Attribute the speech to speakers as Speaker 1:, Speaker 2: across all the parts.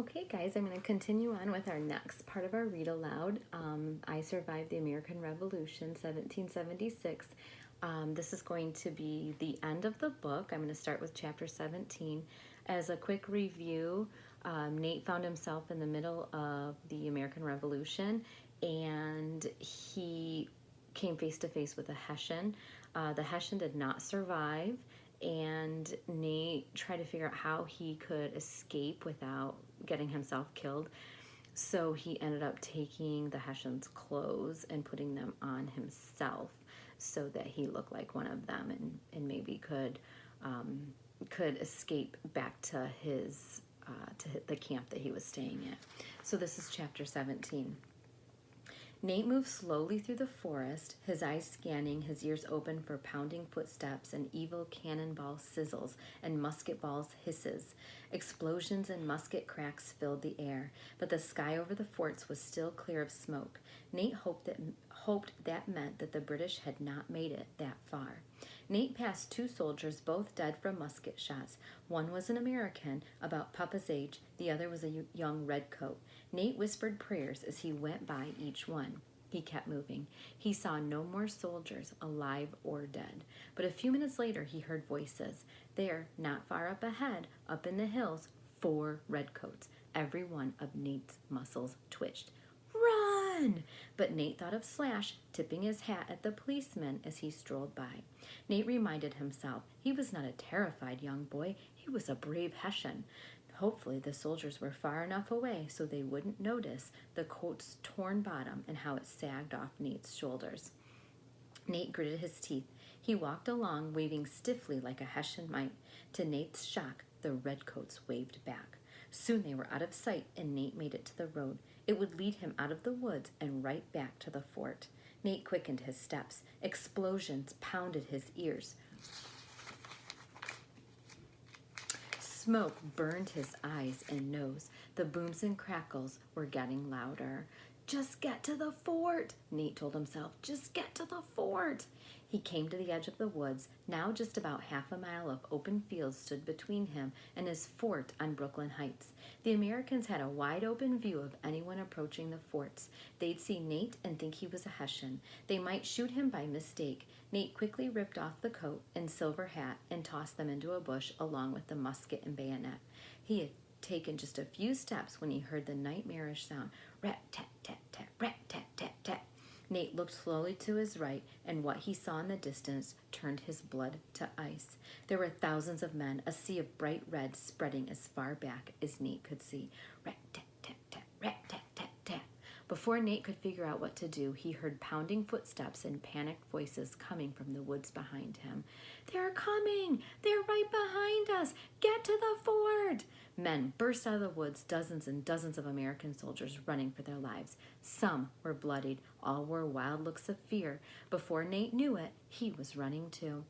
Speaker 1: Okay, guys, I'm going to continue on with our next part of our read aloud. I Survived the American Revolution, 1776. This is going to be the end of the book. I'm going to start with chapter 17. As a quick review, Nate found himself in the middle of the American Revolution, and he came face to face with a Hessian. The Hessian did not survive, and Nate tried to figure out how he could escape without getting himself killed. So he ended up taking the Hessian's clothes and putting them on himself so that he looked like one of them, and maybe could escape back to his to the camp that he was staying at. So this is chapter 17. Nate moved slowly through the forest, his eyes scanning, his ears open for pounding footsteps and evil cannonball sizzles and musket balls hisses. Explosions and musket cracks filled the air, but the sky over the forts was still clear of smoke. Nate hoped that meant that the British had not made it that far. Nate passed two soldiers, both dead from musket shots. One was an American, about Papa's age. The other was a young redcoat. Nate whispered prayers as he went by each one. He kept moving. He saw no more soldiers, alive or dead. But a few minutes later, he heard voices. There, not far up ahead, up in the hills, 4 redcoats. Every one of Nate's muscles twitched. Run! But Nate thought of Slash tipping his hat at the policeman as he strolled by. Nate reminded himself he was not a terrified young boy. He was a brave Hessian. Hopefully the soldiers were far enough away so they wouldn't notice the coat's torn bottom and how it sagged off Nate's shoulders. Nate gritted his teeth. He walked along, waving stiffly like a Hessian might. To Nate's shock, the redcoats waved back. Soon they were out of sight, and Nate made it to the road. It would lead him out of the woods and right back to the fort. Nate quickened his steps. Explosions pounded his ears. Smoke burned his eyes and nose. The booms and crackles were getting louder. Just get to the fort, Nate told himself. Just get to the fort. He came to the edge of the woods. Now just about half a mile of open fields stood between him and his fort on Brooklyn Heights. The Americans had a wide open view of anyone approaching the forts. They'd see Nate and think he was a Hessian. They might shoot him by mistake. Nate quickly ripped off the coat and silver hat and tossed them into a bush along with the musket and bayonet. He had taken just a few steps when he heard the nightmarish sound, rat-tat-tat-tat, rat-tat-tat-tat. Nate looked slowly to his right, and what he saw in the distance turned his blood to ice. There were thousands of men, a sea of bright red spreading as far back as Nate could see. Rat-tat-tat-tat, rat-tat-tat-tat. Before Nate could figure out what to do, he heard pounding footsteps and panicked voices coming from the woods behind him. They're coming! They're right behind us! Get to the fort! Men burst out of the woods, dozens and dozens of American soldiers running for their lives. Some were bloodied, all wore wild looks of fear. Before Nate knew it, he was running too.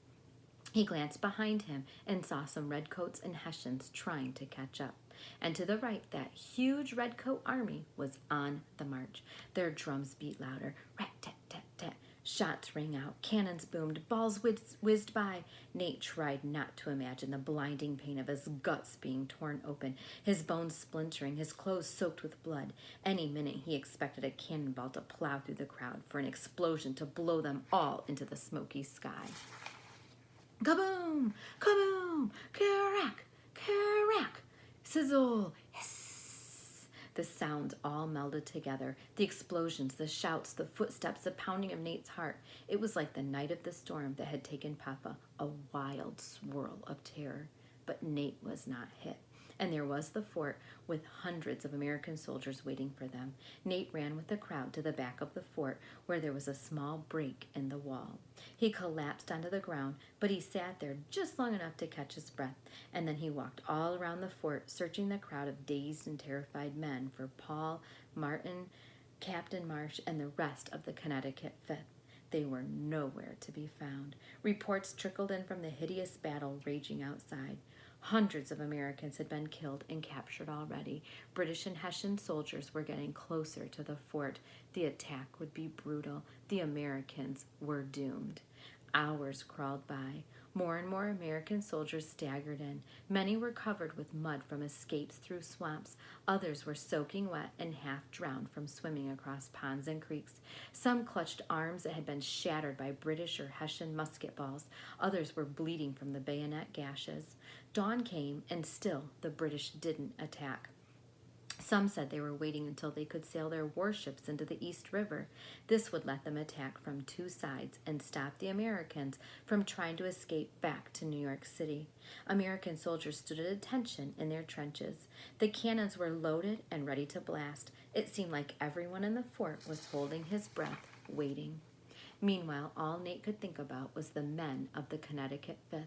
Speaker 1: He glanced behind him and saw some redcoats and Hessians trying to catch up. And to the right, that huge redcoat army was on the march. Their drums beat louder. Rat-tat-tat-tat. Shots rang out, cannons boomed, balls whizzed by. Nate tried not to imagine the blinding pain of his guts being torn open, his bones splintering, his clothes soaked with blood. Any minute he expected a cannonball to plow through the crowd, for an explosion to blow them all into the smoky sky. Kaboom! Kaboom! Crack! Crack! Sizzle! Hiss! The sounds all melded together. The explosions, the shouts, the footsteps, the pounding of Nate's heart. It was like the night of the storm that had taken Papa, a wild swirl of terror. But Nate was not hit. And there was the fort with hundreds of American soldiers waiting for them. Nate ran with the crowd to the back of the fort where there was a small break in the wall. He collapsed onto the ground, but he sat there just long enough to catch his breath, and then he walked all around the fort, searching the crowd of dazed and terrified men for Paul, Martin, Captain Marsh, and the rest of the Connecticut Fifth. They were nowhere to be found. Reports trickled in from the hideous battle raging outside. Hundreds of Americans had been killed and captured already. British and Hessian soldiers were getting closer to the fort. The attack would be brutal. The Americans were doomed. Hours crawled by. More and more American soldiers staggered in. Many were covered with mud from escapes through swamps. Others were soaking wet and half drowned from swimming across ponds and creeks. Some clutched arms that had been shattered by British or Hessian musket balls. Others were bleeding from the bayonet gashes. Dawn came, and still the British didn't attack. Some said they were waiting until they could sail their warships into the East River. This would let them attack from two sides and stop the Americans from trying to escape back to New York City. American soldiers stood at attention in their trenches. The cannons were loaded and ready to blast. It seemed like everyone in the fort was holding his breath, waiting. Meanwhile, all Nate could think about was the men of the Connecticut 5th.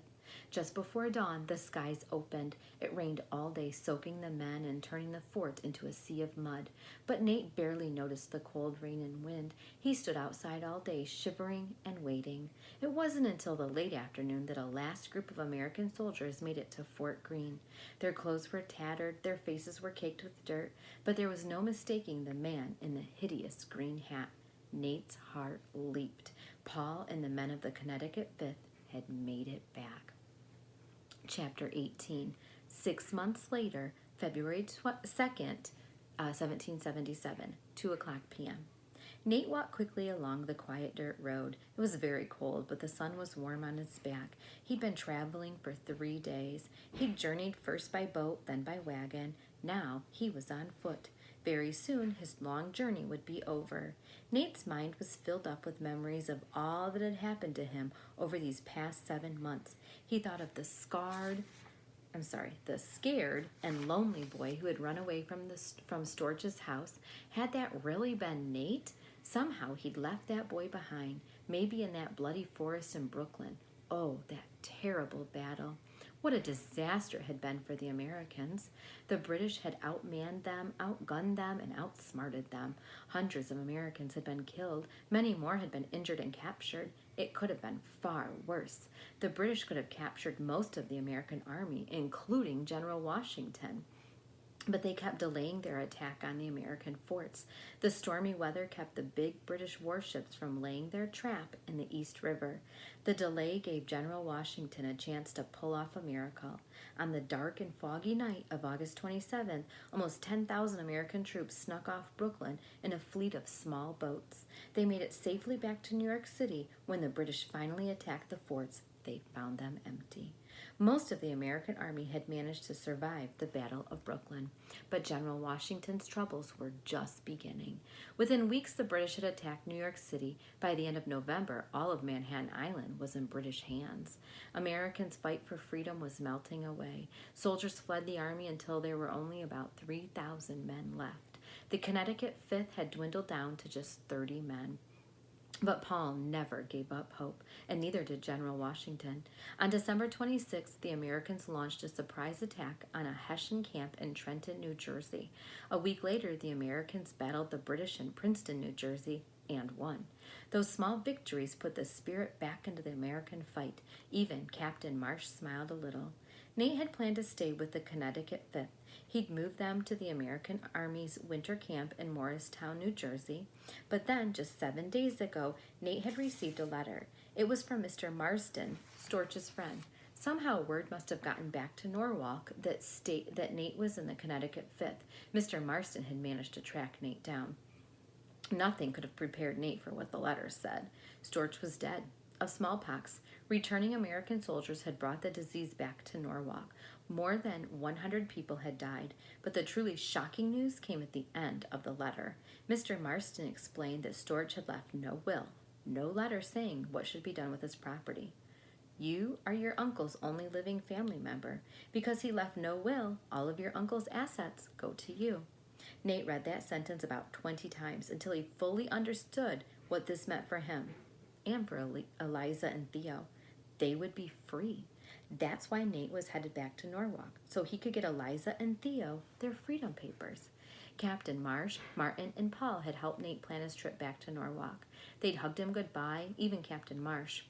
Speaker 1: Just before dawn, the skies opened. It rained all day, soaking the men and turning the fort into a sea of mud. But Nate barely noticed the cold rain and wind. He stood outside all day, shivering and waiting. It wasn't until the late afternoon that a last group of American soldiers made it to Fort Greene. Their clothes were tattered, their faces were caked with dirt, but there was no mistaking the man in the hideous green hat. Nate's heart leaped. Paul and the men of the Connecticut 5th had made it back. Chapter 18. 6 months later, February 2nd, 1777, 2 o'clock p.m. Nate walked quickly along the quiet dirt road. It was very cold, but the sun was warm on his back. He'd been traveling for 3 days. He'd journeyed first by boat, then by wagon. Now he was on foot. Very soon his long journey would be over. Nate's mind was filled up with memories of all that had happened to him over these past 7 months. He thought of the scared and lonely boy who had run away from Storch's house. Had that really been Nate? Somehow he'd left that boy behind, maybe in that bloody forest in Brooklyn. Oh, that terrible battle. What a disaster it had been for the Americans. The British had outmanned them, outgunned them, and outsmarted them. Hundreds of Americans had been killed. Many more had been injured and captured. It could have been far worse. The British could have captured most of the American army, including General Washington. But they kept delaying their attack on the American forts. The stormy weather kept the big British warships from laying their trap in the East River. The delay gave General Washington a chance to pull off a miracle. On the dark and foggy night of August 27th, almost 10,000 American troops snuck off Brooklyn in a fleet of small boats. They made it safely back to New York City. When the British finally attacked the forts, they found them empty. Most of the American army had managed to survive the Battle of Brooklyn, but General Washington's troubles were just beginning. Within weeks, the British had attacked New York City. By the end of November, all of Manhattan Island was in British hands. Americans' fight for freedom was melting away. Soldiers fled the army until there were only about 3,000 men left. The Connecticut 5th had dwindled down to just 30 men. But Paul never gave up hope, and neither did General Washington. On December 26th, the Americans launched a surprise attack on a Hessian camp in Trenton, New Jersey. A week later, the Americans battled the British in Princeton, New Jersey, and won. Those small victories put the spirit back into the American fight. Even Captain Marsh smiled a little. Nate had planned to stay with the Connecticut 5th. He'd moved them to the American Army's winter camp in Morristown, New Jersey. But then, just 7 days ago, Nate had received a letter. It was from Mr. Marston, Storch's friend. Somehow word must have gotten back to Norwalk that Nate was in the Connecticut 5th. Mr. Marston had managed to track Nate down. Nothing could have prepared Nate for what the letter said. Storch was dead of smallpox. Returning American soldiers had brought the disease back to Norwalk. More than 100 people had died, but the truly shocking news came at the end of the letter. Mr. Marston explained that Storch had left no will, no letter saying what should be done with his property. You are your uncle's only living family member. Because he left no will, all of your uncle's assets go to you. Nate read that sentence about 20 times until he fully understood what this meant for him and for Eliza and Theo. They would be free. That's why Nate was headed back to Norwalk, so he could get Eliza and Theo their freedom papers. Captain Marsh, Martin, and Paul had helped Nate plan his trip back to Norwalk. They'd hugged him goodbye, even Captain Marsh.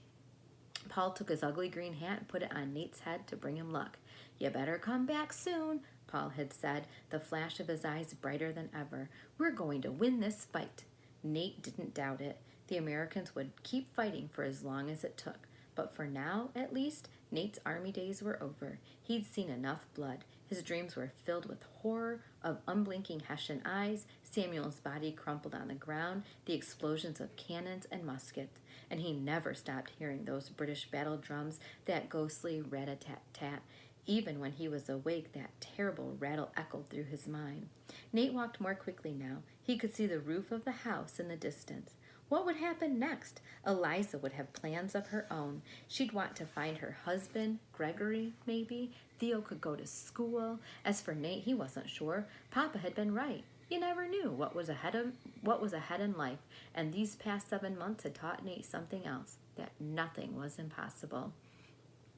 Speaker 1: Paul took his ugly green hat and put it on Nate's head to bring him luck. "You better come back soon," Paul had said, the flash of his eyes brighter than ever. "We're going to win this fight." Nate didn't doubt it. The Americans would keep fighting for as long as it took. But for now, at least, Nate's army days were over. He'd seen enough blood. His dreams were filled with horror of unblinking Hessian eyes, Samuel's body crumpled on the ground, the explosions of cannons and muskets, and he never stopped hearing those British battle drums, that ghostly rat-a-tat-tat. Even when he was awake, that terrible rattle echoed through his mind. Nate walked more quickly now. He could see the roof of the house in the distance. What would happen next? Eliza would have plans of her own. She'd want to find her husband, Gregory, maybe. Theo could go to school. As for Nate, he wasn't sure. Papa had been right. You never knew what was ahead in life, and these past 7 months had taught Nate something else, that nothing was impossible.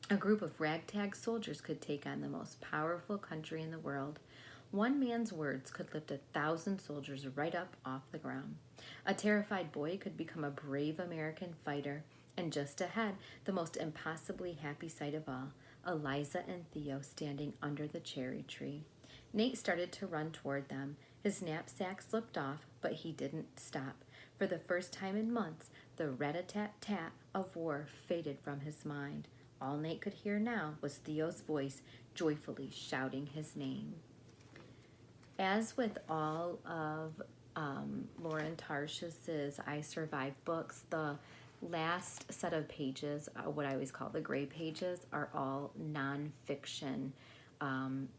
Speaker 1: A group of ragtag soldiers could take on the most powerful country in the world. One man's words could lift 1,000 soldiers right up off the ground. A terrified boy could become a brave American fighter. And just ahead, the most impossibly happy sight of all, Eliza and Theo standing under the cherry tree. Nate started to run toward them. His knapsack slipped off, but he didn't stop. For the first time in months, the rat-a-tat-tat of war faded from his mind. All Nate could hear now was Theo's voice joyfully shouting his name. As with all of Lauren Tarsh's I Survived books, the last set of pages, what I always call the gray pages, are all nonfiction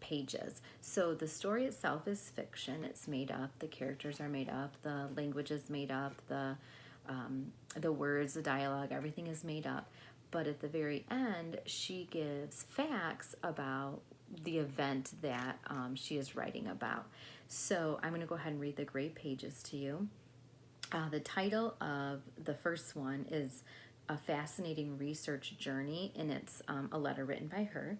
Speaker 1: pages. So the story itself is fiction. It's made up. The characters are made up. The language is made up. The words, the dialogue, everything is made up. But at the very end, she gives facts about the event that she is writing about. So I'm going to go ahead and read the gray pages to you. The title of the first one is A Fascinating Research Journey, and it's a letter written by her.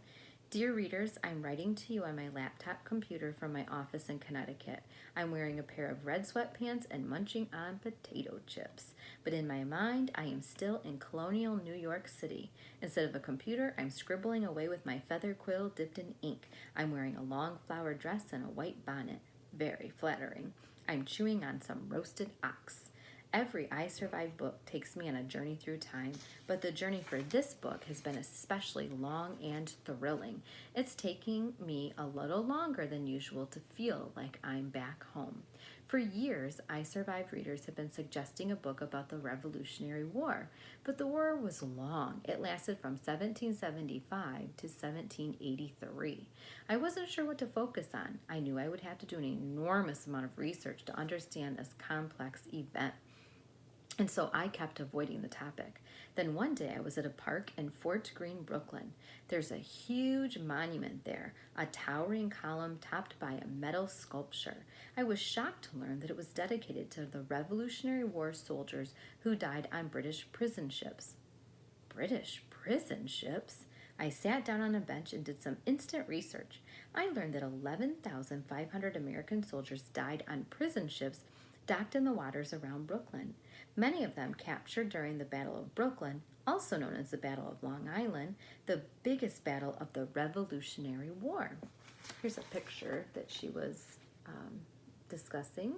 Speaker 1: Dear readers, I'm writing to you on my laptop computer from my office in Connecticut. I'm wearing a pair of red sweatpants and munching on potato chips. But in my mind, I am still in colonial New York City. Instead of a computer, I'm scribbling away with my feather quill dipped in ink. I'm wearing a long flower dress and a white bonnet. Very flattering. I'm chewing on some roasted ox. Every I Survived book takes me on a journey through time, but the journey for this book has been especially long and thrilling. It's taking me a little longer than usual to feel like I'm back home. For years, I Survived readers have been suggesting a book about the Revolutionary War, but the war was long. It lasted from 1775 to 1783. I wasn't sure what to focus on. I knew I would have to do an enormous amount of research to understand this complex event. And so I kept avoiding the topic. Then one day I was at a park in Fort Greene, Brooklyn. There's a huge monument there, a towering column topped by a metal sculpture. I was shocked to learn that it was dedicated to the Revolutionary War soldiers who died on British prison ships. British prison ships? I sat down on a bench and did some instant research. I learned that 11,500 American soldiers died on prison ships docked in the waters around Brooklyn. Many of them captured during the Battle of Brooklyn, also known as the Battle of Long Island, the biggest battle of the Revolutionary War. Here's a picture that she was discussing.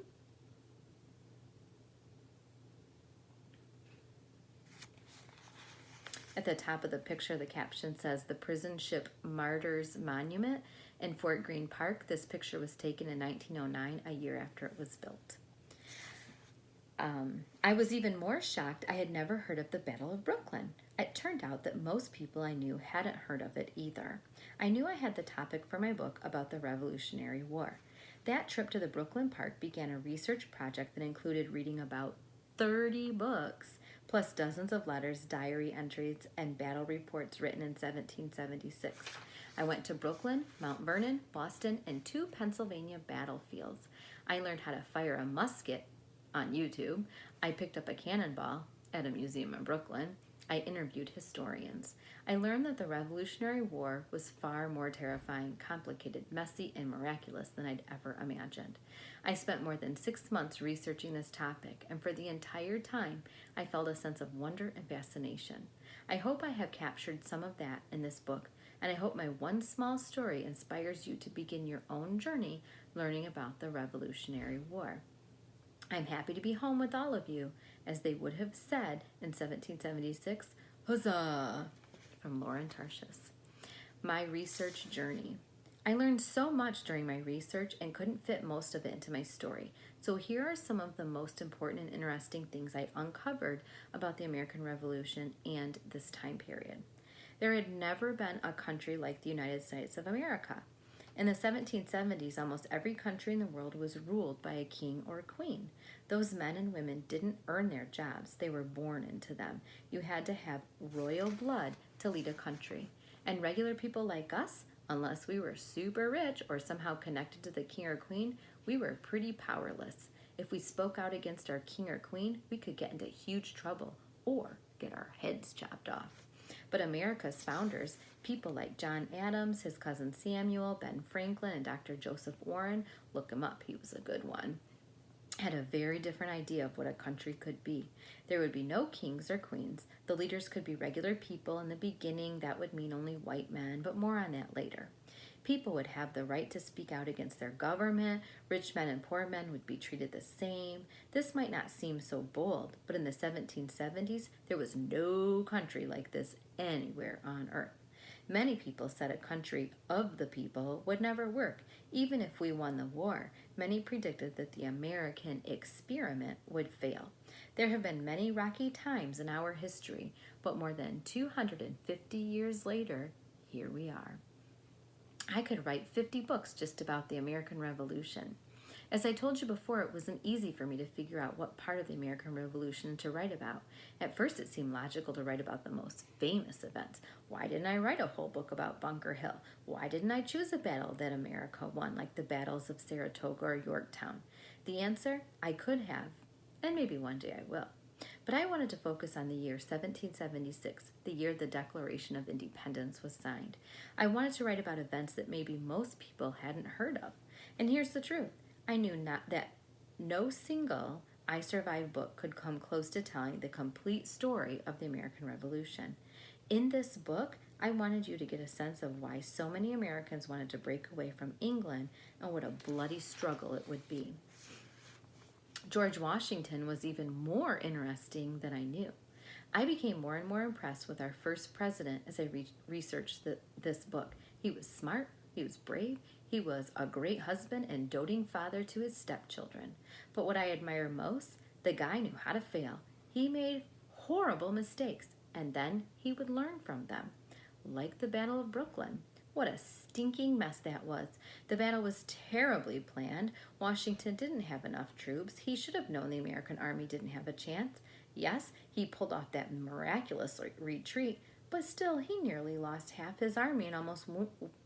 Speaker 1: At the top of the picture, the caption says, "The Prison Ship Martyrs Monument in Fort Greene Park." This picture was taken in 1909, a year after it was built. I was even more shocked I had never heard of the Battle of Brooklyn. It turned out that most people I knew hadn't heard of it either. I knew I had the topic for my book about the Revolutionary War. That trip to the Brooklyn Park began a research project that included reading about 30 books, plus dozens of letters, diary entries, and battle reports written in 1776. I went to Brooklyn, Mount Vernon, Boston, and 2 Pennsylvania battlefields. I learned how to fire a musket on YouTube. I picked up a cannonball at a museum in Brooklyn. I interviewed historians. I learned that the Revolutionary War was far more terrifying, complicated, messy, and miraculous than I'd ever imagined. I spent more than 6 months researching this topic, and for the entire time, I felt a sense of wonder and fascination. I hope I have captured some of that in this book, and I hope my one small story inspires you to begin your own journey learning about the Revolutionary War. I'm happy to be home with all of you, as they would have said in 1776, Huzzah! From Lauren Tarshis. My research journey. I learned so much during my research and couldn't fit most of it into my story. So here are some of the most important and interesting things I uncovered about the American Revolution and this time period. There had never been a country like the United States of America. In the 1770s, almost every country in the world was ruled by a king or a queen. Those men and women didn't earn their jobs, they were born into them. You had to have royal blood to lead a country. And regular people like us, unless we were super rich or somehow connected to the king or queen, we were pretty powerless. If we spoke out against our king or queen, we could get into huge trouble or get our heads chopped off. But America's founders, people like John Adams, his cousin Samuel, Ben Franklin, and Dr. Joseph Warren, look him up, he was a good one, had a very different idea of what a country could be. There would be no kings or queens. The leaders could be regular people. In the beginning, that would mean only white men, but more on that later. People would have the right to speak out against their government. Rich men and poor men would be treated the same. This might not seem so bold, but in the 1770s, there was no country like this anywhere on earth. Many people said a country of the people would never work, even if we won the war. Many predicted that the American experiment would fail. There have been many rocky times in our history, but more than 250 years later, here we are. I could write 50 books just about the American Revolution. As I told you before, it wasn't easy for me to figure out what part of the American Revolution to write about. At first, it seemed logical to write about the most famous events. Why didn't I write a whole book about Bunker Hill? Why didn't I choose a battle that America won, like the battles of Saratoga or Yorktown? The answer, I could have, and maybe one day I will. But I wanted to focus on the year 1776, the year the Declaration of Independence was signed. I wanted to write about events that maybe most people hadn't heard of. And here's the truth. I knew that no single I Survived book could come close to telling the complete story of the American Revolution. In this book, I wanted you to get a sense of why so many Americans wanted to break away from England and what a bloody struggle it would be. George Washington was even more interesting than I knew. I became more and more impressed with our first president as I researched this book. He was smart, he was brave, he was a great husband and doting father to his stepchildren. But what I admire most, the guy knew how to fail. He made horrible mistakes, and then he would learn from them. Like the Battle of Brooklyn. What a stinking mess that was. The battle was terribly planned. Washington didn't have enough troops. He should have known the American army didn't have a chance. Yes, he pulled off that miraculous retreat, but still he nearly lost half his army and almost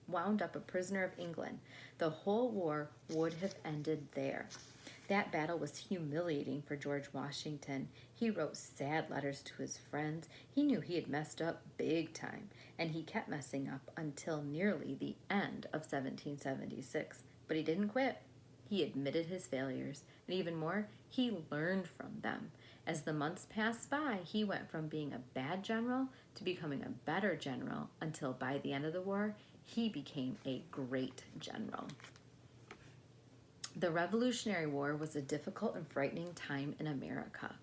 Speaker 1: wound up a prisoner of England. The whole war would have ended there. That battle was humiliating for George Washington. He wrote sad letters to his friends. He knew he had messed up big time, and he kept messing up until nearly the end of 1776. But he didn't quit. He admitted his failures, and even more, he learned from them. As the months passed by, he went from being a bad general to becoming a better general until by the end of the war, he became a great general. The Revolutionary War was a difficult and frightening time in America.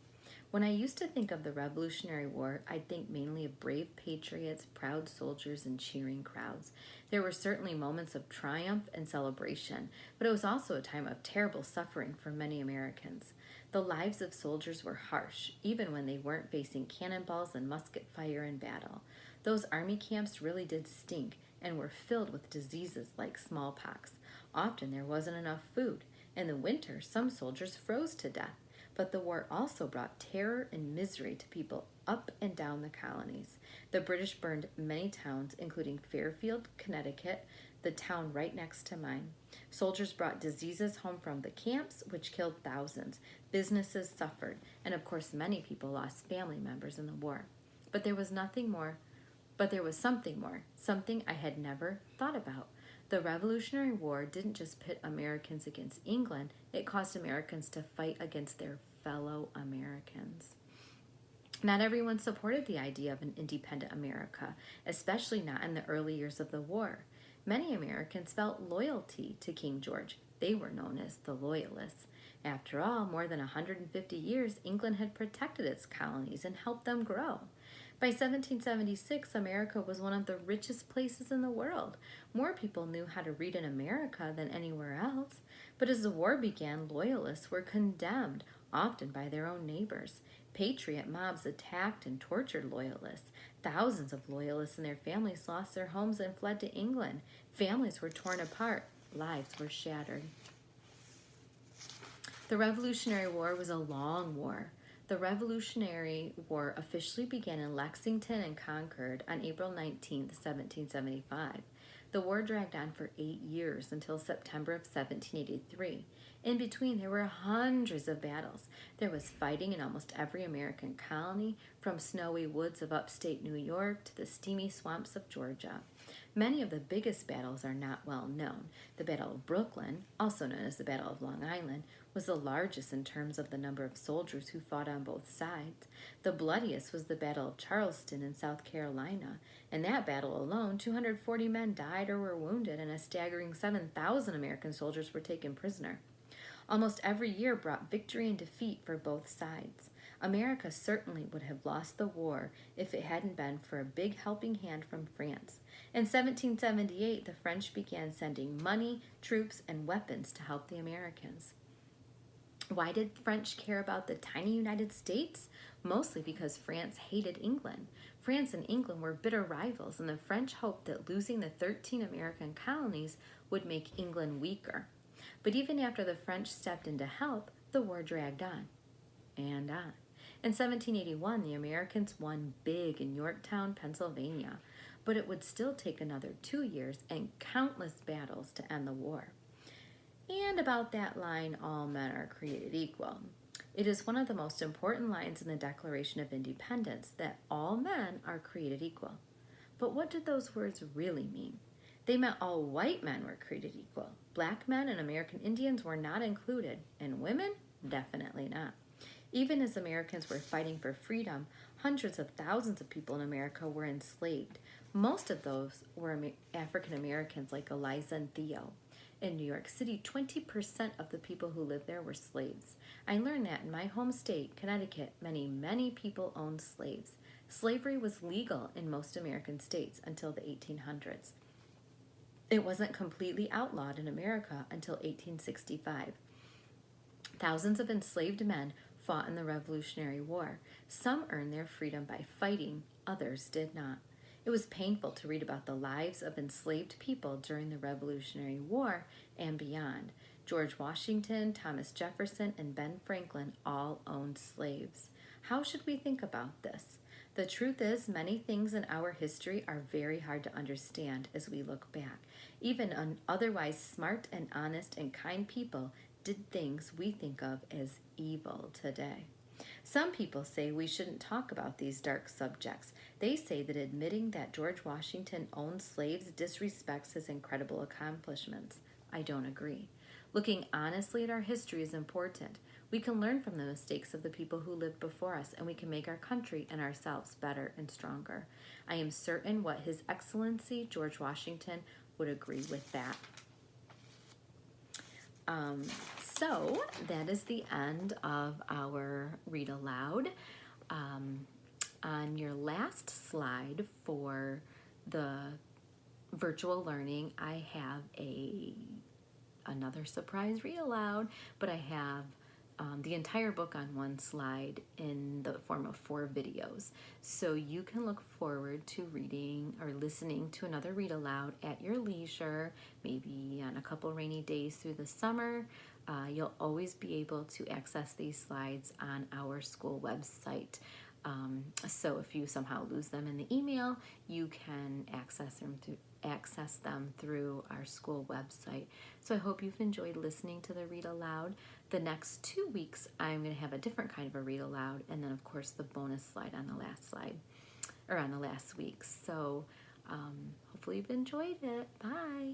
Speaker 1: When I used to think of the Revolutionary War, I'd think mainly of brave patriots, proud soldiers, and cheering crowds. There were certainly moments of triumph and celebration, but it was also a time of terrible suffering for many Americans. The lives of soldiers were harsh, even when they weren't facing cannonballs and musket fire in battle. Those army camps really did stink and were filled with diseases like smallpox. Often there wasn't enough food. In the winter, some soldiers froze to death. But the war also brought terror and misery to people up and down the colonies. The British burned many towns, including Fairfield, Connecticut, the town right next to mine. Soldiers brought diseases home from the camps, which killed thousands. Businesses suffered, and of course many people lost family members in the war. But there was something more, something I had never thought about. The Revolutionary War didn't just pit Americans against England, it caused Americans to fight against their fellow Americans. Not everyone supported the idea of an independent America, especially not in the early years of the war. Many Americans felt loyalty to King George. They were known as the Loyalists. After all, more than 150 years, England had protected its colonies and helped them grow. By 1776, America was one of the richest places in the world. More people knew how to read in America than anywhere else. But as the war began, loyalists were condemned, often by their own neighbors. Patriot mobs attacked and tortured loyalists. Thousands of loyalists and their families lost their homes and fled to England. Families were torn apart. Lives were shattered. The Revolutionary War was a long war. The Revolutionary War officially began in Lexington and Concord on April 19, 1775. The war dragged on for 8 years until September of 1783. In between, there were hundreds of battles. There was fighting in almost every American colony, from snowy woods of upstate New York to the steamy swamps of Georgia. Many of the biggest battles are not well known. The Battle of Brooklyn, also known as the Battle of Long Island, was the largest in terms of the number of soldiers who fought on both sides. The bloodiest was the Battle of Charleston in South Carolina. In that battle alone, 240 men died or were wounded, and a staggering 7,000 American soldiers were taken prisoner. Almost every year brought victory and defeat for both sides. America certainly would have lost the war if it hadn't been for a big helping hand from France. In 1778, the French began sending money, troops, and weapons to help the Americans. Why did French care about the tiny United States? Mostly because France hated England. France and England were bitter rivals, and the French hoped that losing the 13 American colonies would make England weaker. But even after the French stepped in to help, the war dragged on and on. In 1781, the Americans won big in Yorktown, Pennsylvania, but it would still take another 2 years and countless battles to end the war. And about that line, all men are created equal. It is one of the most important lines in the Declaration of Independence that all men are created equal. But what did those words really mean? They meant all white men were created equal. Black men and American Indians were not included, and women? Definitely not. Even as Americans were fighting for freedom, hundreds of thousands of people in America were enslaved. Most of those were African Americans like Eliza and Theo. In New York City, 20% of the people who lived there were slaves. I learned that in my home state, Connecticut, many people owned slaves. Slavery was legal in most American states until the 1800s. It wasn't completely outlawed in America until 1865. Thousands of enslaved men fought in the Revolutionary War. Some earned their freedom by fighting, others did not. It was painful to read about the lives of enslaved people during the Revolutionary War and beyond. George Washington, Thomas Jefferson, and Ben Franklin all owned slaves. How should we think about this? The truth is, many things in our history are very hard to understand as we look back. Even otherwise smart and honest and kind people did things we think of as evil today. Some people say we shouldn't talk about these dark subjects. They say that admitting that George Washington owned slaves disrespects his incredible accomplishments. I don't agree. Looking honestly at our history is important. We can learn from the mistakes of the people who lived before us, and we can make our country and ourselves better and stronger. I am certain what His Excellency George Washington would agree with that. So that is the end of our read aloud. On your last slide for the virtual learning, I have another surprise read aloud, but I have the entire book on one slide in the form of 4 videos. So you can look forward to reading or listening to another read aloud at your leisure, maybe on a couple rainy days through the summer. You'll always be able to access these slides on our school website. So if you somehow lose them in the email, you can access them through our school website. So I hope you've enjoyed listening to the read aloud. The next 2 weeks, I'm going to have a different kind of a read aloud, and then of course the bonus slide on the last slide, or on the last week. So hopefully you've enjoyed it. Bye.